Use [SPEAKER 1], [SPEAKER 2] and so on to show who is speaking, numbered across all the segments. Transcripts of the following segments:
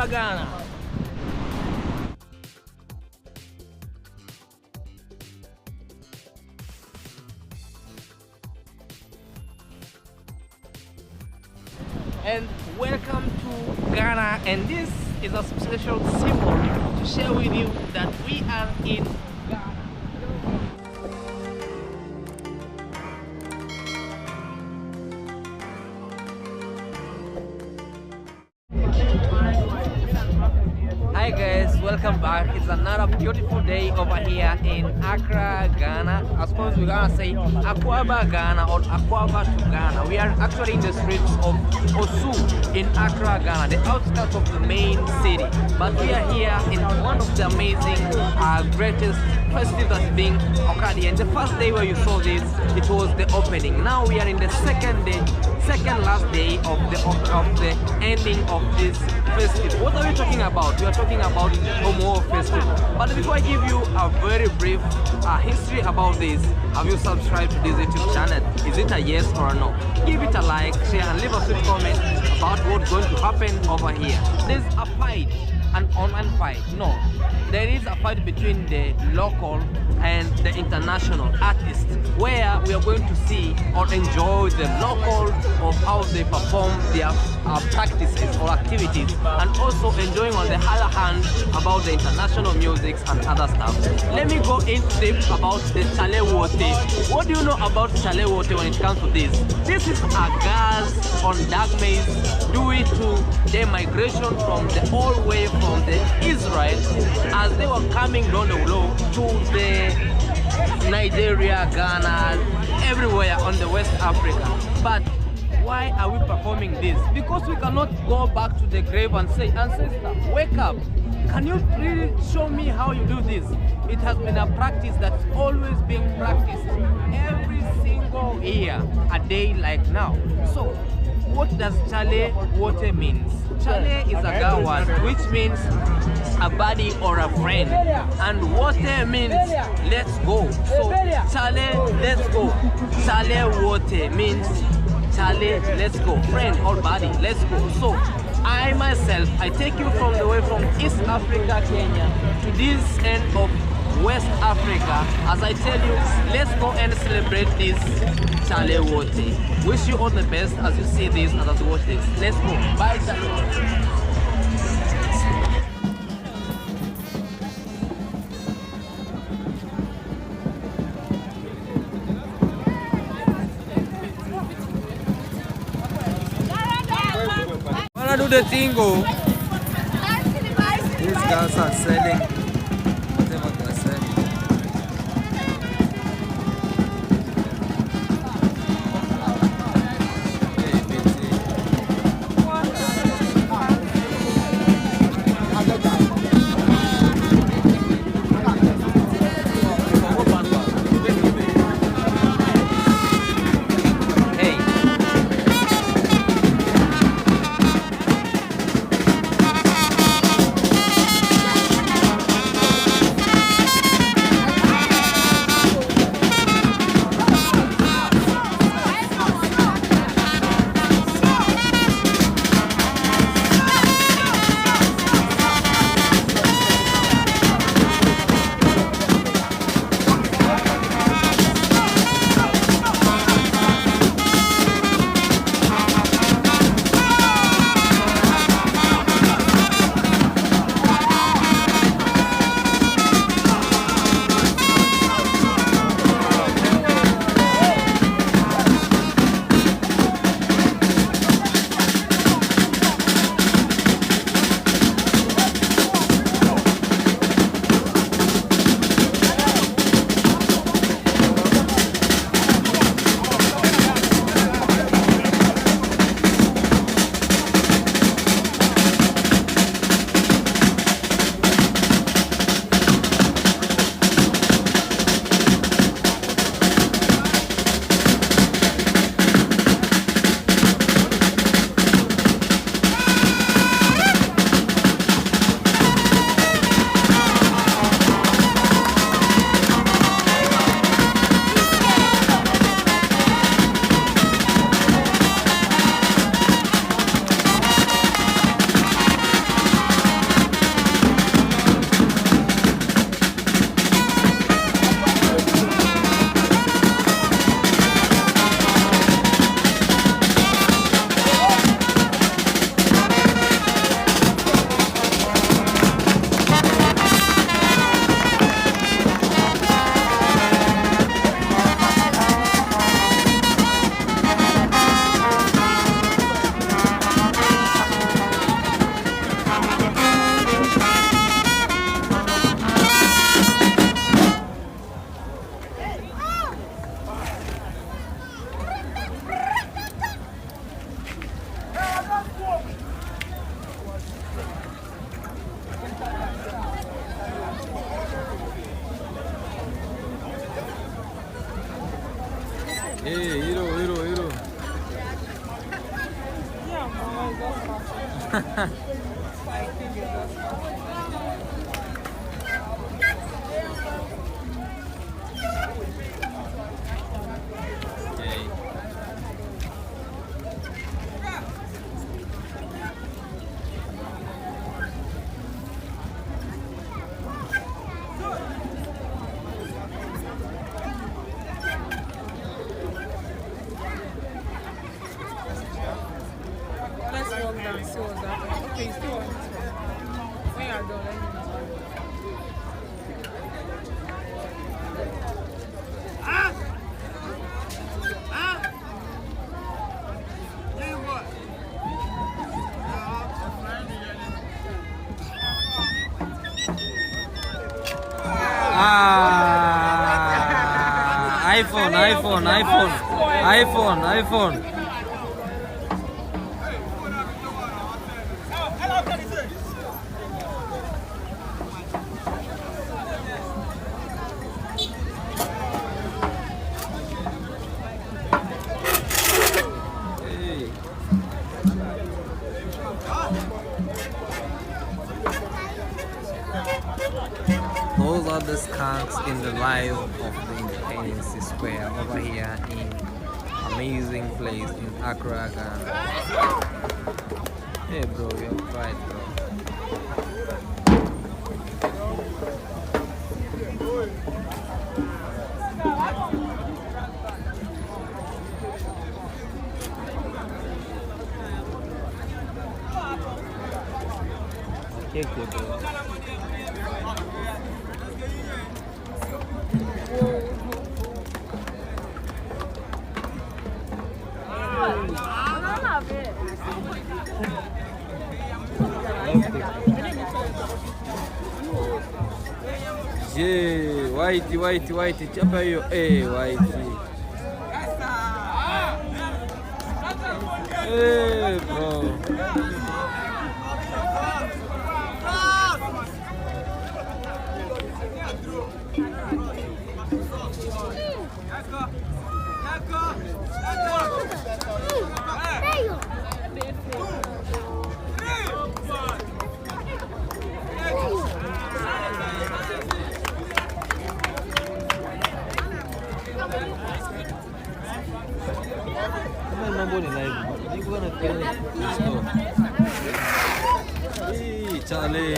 [SPEAKER 1] Ghana. And welcome to Ghana, and this is a special symbol to share with you that we are in Ghana. Hi guys, welcome back. It's another beautiful day over here in Accra, Ghana. I suppose we're gonna say Akwaba, Ghana, or Akwaba to Ghana. We are actually in the streets of Osu in Accra, Ghana, the outskirts of the main city. But we are here in one of the amazing, greatest festivals that's being occurred here. And the first day where you saw this, it was the opening. Now we are in the second last day of the ending of this festival. What are we talking about? We are talking about Homo Festival. But before I give you a very brief history about this, have you subscribed to this YouTube channel? Is it a yes or a no? Give it a like, share, and leave a sweet comment about what's going to happen over here. There's a fight, an online fight. No, there is a fight between the local and the international artists, where we are going to see or enjoy the local of how they perform their practices or activities, and also enjoying on the other hand about the international musics and other stuff. Let me go in depth about the Chale Wote. What do you know about Chale Wote when it comes to this? This is a girls on dark maize due to their migration from the old way from the Israel, as they were coming down the road to the Nigeria, Ghana, everywhere on the West Africa. But why are we performing this? Because we cannot go back to the grave and say, ancestor, wake up. Can you really show me how you do this? It has been a practice that's always being practiced every single year, a day like now. So, what does Chale Wote means? Chale is a Ga word which means a buddy or a friend, and Wote means let's go. So Chale, let's go. Chale Wote means Chale, let's go. Friend or buddy, let's go. So I myself, I take you from the way from East Africa, Kenya, to this end of West Africa, as I tell you, let's go and celebrate this Chale Wote. Wish you all the best as you see this and as you watch this. Let's go. Bye, Chale. Wanna do the thing, go. These guys are selling whatever they're selling.
[SPEAKER 2] Let's walk down, see what's happening. Okay, you still want this one. When you're done, let me know.
[SPEAKER 1] iPhone. Those are the skunks in the life of the Independence Square over here in amazing place in Accra, Ghana. Hey bro, you're right bro. Okay, bro. Yeah, white, chapa hiyo white. Bro. Mambo ni live. Niko gonna kill it. Let's go. Hey, Charlie.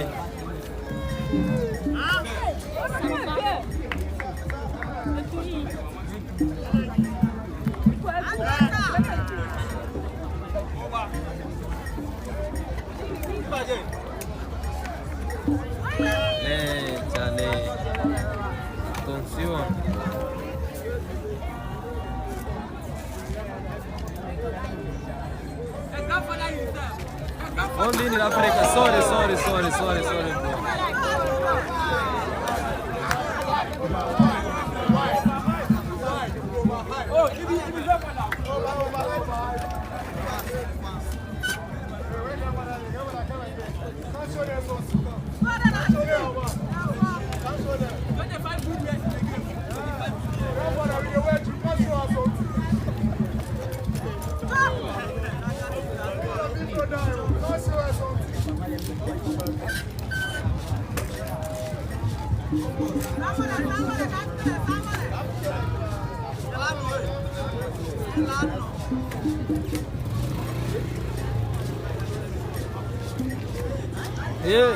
[SPEAKER 1] Hey, Charlie. Attention. Only in Africa. Sorry, bro. Yeah.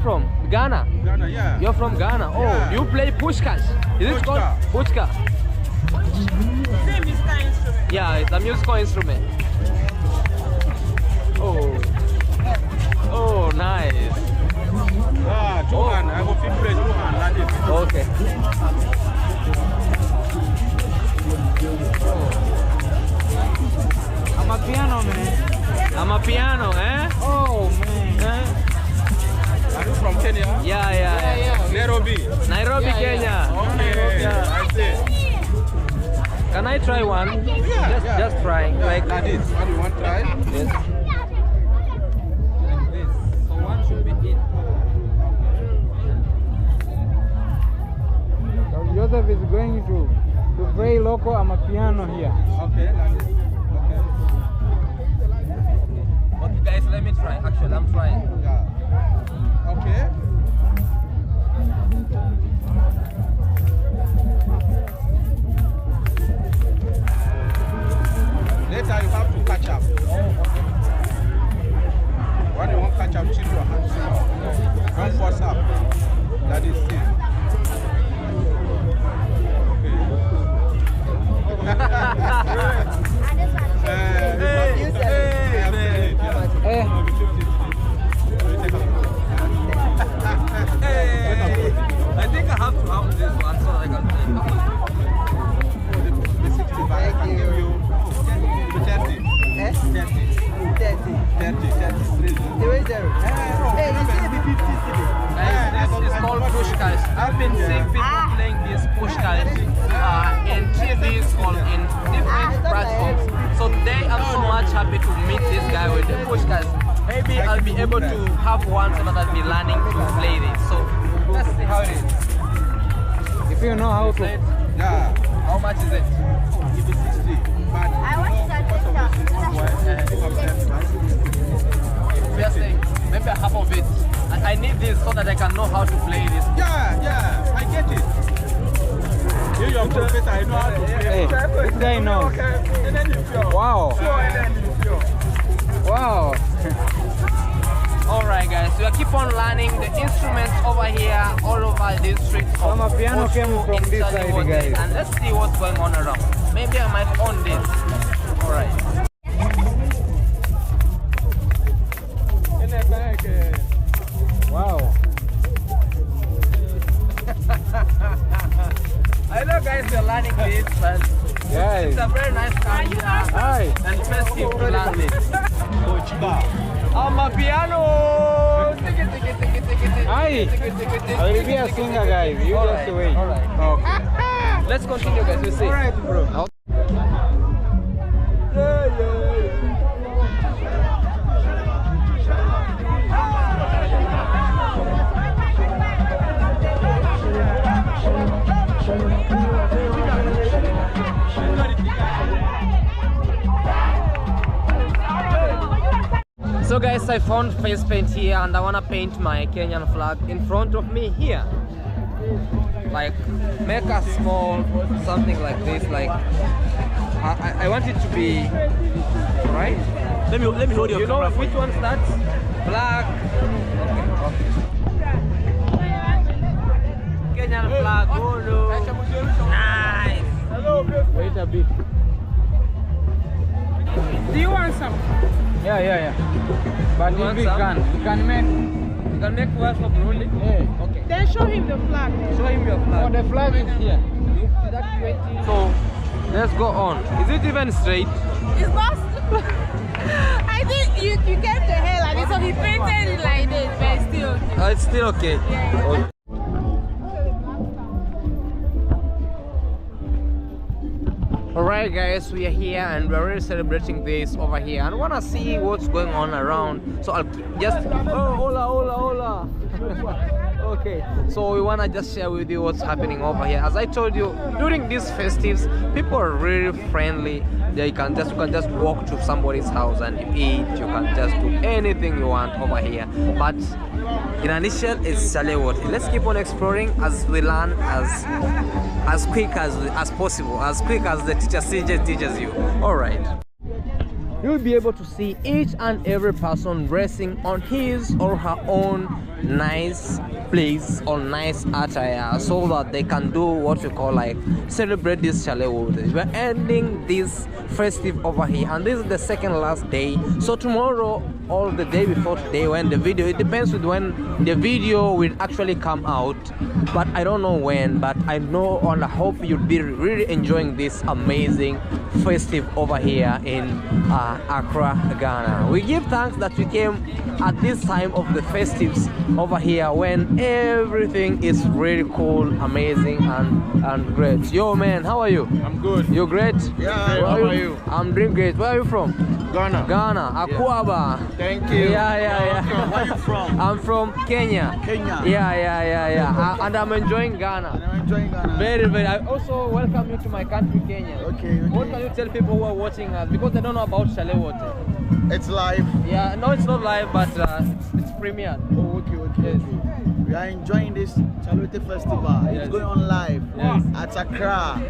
[SPEAKER 1] from? Ghana?
[SPEAKER 3] Ghana, yeah.
[SPEAKER 1] You're from Ghana. Oh,
[SPEAKER 3] Yeah.
[SPEAKER 1] you play pushkas. Is it called pushka?
[SPEAKER 2] Same musical instrument.
[SPEAKER 1] Yeah, it's a musical instrument. Oh. Oh, nice.
[SPEAKER 3] Ah, Johan, I will feel great. Johan, like it.
[SPEAKER 1] Okay.
[SPEAKER 4] I'm a piano man.
[SPEAKER 1] I'm a piano, eh?
[SPEAKER 4] Oh man.
[SPEAKER 1] Eh?
[SPEAKER 3] Are you from Kenya?
[SPEAKER 1] Yeah.
[SPEAKER 3] Nairobi.
[SPEAKER 1] Nairobi,
[SPEAKER 4] Yeah,
[SPEAKER 1] Kenya.
[SPEAKER 3] Okay,
[SPEAKER 1] Yeah.
[SPEAKER 3] I see.
[SPEAKER 1] Can I try one?
[SPEAKER 3] Yeah,
[SPEAKER 1] Just try. Like
[SPEAKER 3] Like this. What do you want to try?
[SPEAKER 1] this.
[SPEAKER 4] So one should be it. So Joseph is going to play local amapiano here.
[SPEAKER 3] Okay, like this. Okay.
[SPEAKER 1] Okay, guys, let me try. Actually, I'm trying.
[SPEAKER 3] Yeah. Okay. Later you have to catch up. When you want to catch up, chill your hands. Don't force up. That is it.
[SPEAKER 4] Eh,
[SPEAKER 1] I think I have to have this one so I can This is called pushkas. I've been seeing people playing these pushkas in TVs or in different platforms. So today I'm so much happy to meet this guy with the pushkas. Maybe I'll be able to have one so that I'll be learning to play this. So let's see how it is.
[SPEAKER 4] if you know how to.
[SPEAKER 3] Yeah,
[SPEAKER 1] How much is it?
[SPEAKER 3] give it 60. But
[SPEAKER 1] Just saying, maybe half of it. I need this so that I can know how to play this.
[SPEAKER 3] yeah, I get it. You your professor, I know how to play.
[SPEAKER 4] Hey, this guy knows. Wow. Wow.
[SPEAKER 1] Alright guys, we keep on learning the instruments over here, all over this street of
[SPEAKER 4] Amapiano came
[SPEAKER 1] Osu
[SPEAKER 4] from
[SPEAKER 1] in
[SPEAKER 4] this side,
[SPEAKER 1] Saliwote.
[SPEAKER 4] guys.
[SPEAKER 1] And let's see what's going on around. Maybe I might own this. Alright.
[SPEAKER 4] Wow.
[SPEAKER 1] I know guys you're learning this, but
[SPEAKER 4] Guys.
[SPEAKER 1] it's a very nice culture
[SPEAKER 4] Hi.
[SPEAKER 1] and festive to learn this. Amapiano!
[SPEAKER 4] Hi. I will be a singer, guys. You just wait.
[SPEAKER 1] Alright.
[SPEAKER 3] Okay.
[SPEAKER 1] Let's continue guys, we'll see.
[SPEAKER 4] Alright, bro.
[SPEAKER 1] So guys, I found face paint here and I want to paint my Kenyan flag in front of me here. Like make a small something like this, like I want it to be right. Let me hold your You know which one starts? Black. Okay. Kenyan flag. Oh no. Nice.
[SPEAKER 4] Wait a bit.
[SPEAKER 2] Do you want some?
[SPEAKER 4] Yeah. But
[SPEAKER 1] You
[SPEAKER 4] if
[SPEAKER 1] want
[SPEAKER 4] we
[SPEAKER 1] some?
[SPEAKER 4] can make.
[SPEAKER 1] You can make one for Burundi.
[SPEAKER 4] Yeah.
[SPEAKER 1] Okay.
[SPEAKER 2] Then show him the flag.
[SPEAKER 1] Show him your
[SPEAKER 4] Oh,
[SPEAKER 1] flag.
[SPEAKER 4] the flag is here.
[SPEAKER 1] So let's go on. Is it even straight?
[SPEAKER 2] It's not. I think you get the hair like this, so he painted it like this, but it's still okay.
[SPEAKER 1] It's still okay.
[SPEAKER 2] Yeah.
[SPEAKER 1] Okay. Alright guys, we are here and we're really celebrating this over here and wanna see what's going on around. So I'll just hola. Okay, so we wanna just share with you what's happening over here. As I told you, during these festives, people are really friendly. You can just walk to somebody's house and eat. You can just do anything you want over here. But in initial, it's Saliwote. Let's keep on exploring as we learn as quick as possible, as quick as the teacher teaches you. All right. You'll be able to see each and every person dressing on his or her own nice place or nice attire so that they can do what we call like celebrate this chalet water. We're ending this festive over here, and this is the second last day. So tomorrow or the day before today, when the video, it depends with when the video will actually come out, but I don't know when. But I know and I hope you'll be really enjoying this amazing festive over here in Accra, Ghana. We give thanks that we came at this time of the festives over here when everything is really cool, amazing, and great. Yo man, how are you?
[SPEAKER 3] I'm good.
[SPEAKER 1] You great?
[SPEAKER 3] Yeah, how are you?
[SPEAKER 1] I'm doing great. Where are you from?
[SPEAKER 3] Ghana.
[SPEAKER 1] Ghana, Akwa.
[SPEAKER 3] Thank you.
[SPEAKER 1] Yeah.
[SPEAKER 3] Where are you from?
[SPEAKER 1] I'm from Kenya.
[SPEAKER 3] Kenya.
[SPEAKER 1] Yeah. And I'm enjoying Ghana.
[SPEAKER 3] I'm enjoying Ghana.
[SPEAKER 1] Very. I also welcome you to my country, Kenya.
[SPEAKER 3] Okay.
[SPEAKER 1] What can you tell people who are watching us, because they don't know about chalet water?
[SPEAKER 3] It's live.
[SPEAKER 1] Yeah, no, it's not live, but it's premiered.
[SPEAKER 3] Oh, okay.
[SPEAKER 1] Yes.
[SPEAKER 3] We are enjoying this Charity Festival.
[SPEAKER 1] Yes.
[SPEAKER 3] It's going on live at Accra.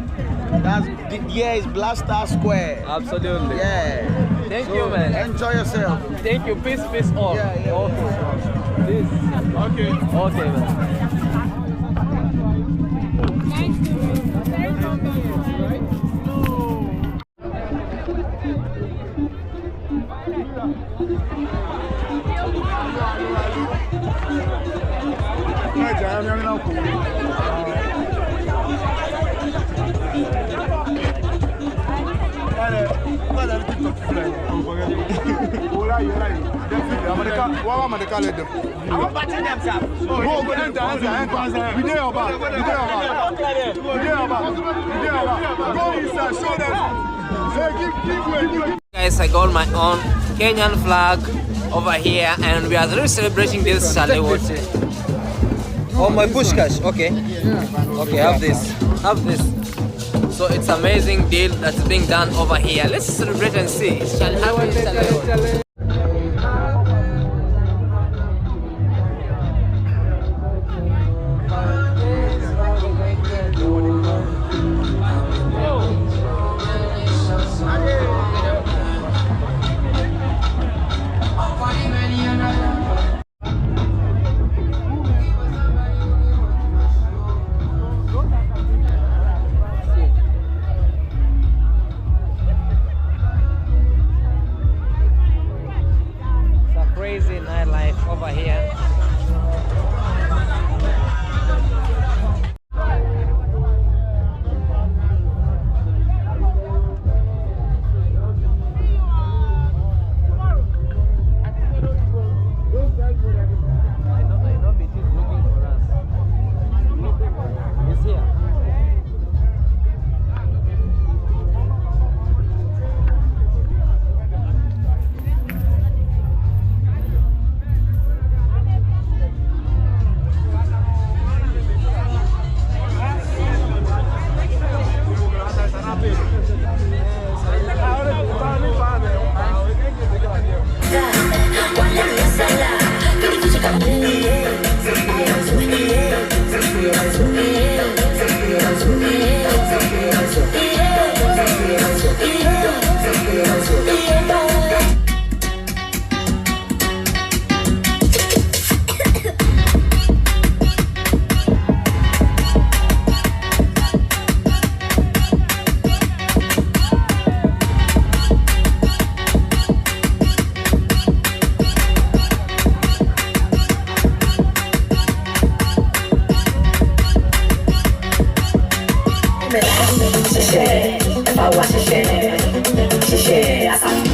[SPEAKER 3] The year is Blaster Square.
[SPEAKER 1] Absolutely.
[SPEAKER 3] Yeah.
[SPEAKER 1] Thank you, man.
[SPEAKER 3] Enjoy yourself.
[SPEAKER 1] Thank you. Peace all.
[SPEAKER 3] Yeah.
[SPEAKER 1] Okay. This. Okay, man. Guys, I got my own Kenyan flag over here, and we are really celebrating this chalet water. Oh, my pushkash. Okay, have this. So it's amazing deal that's being done over here. Let's celebrate and see. Chalet. Crazy nightlife over here. I know it is looking for us. It's here.
[SPEAKER 5] She said, if I watch she said,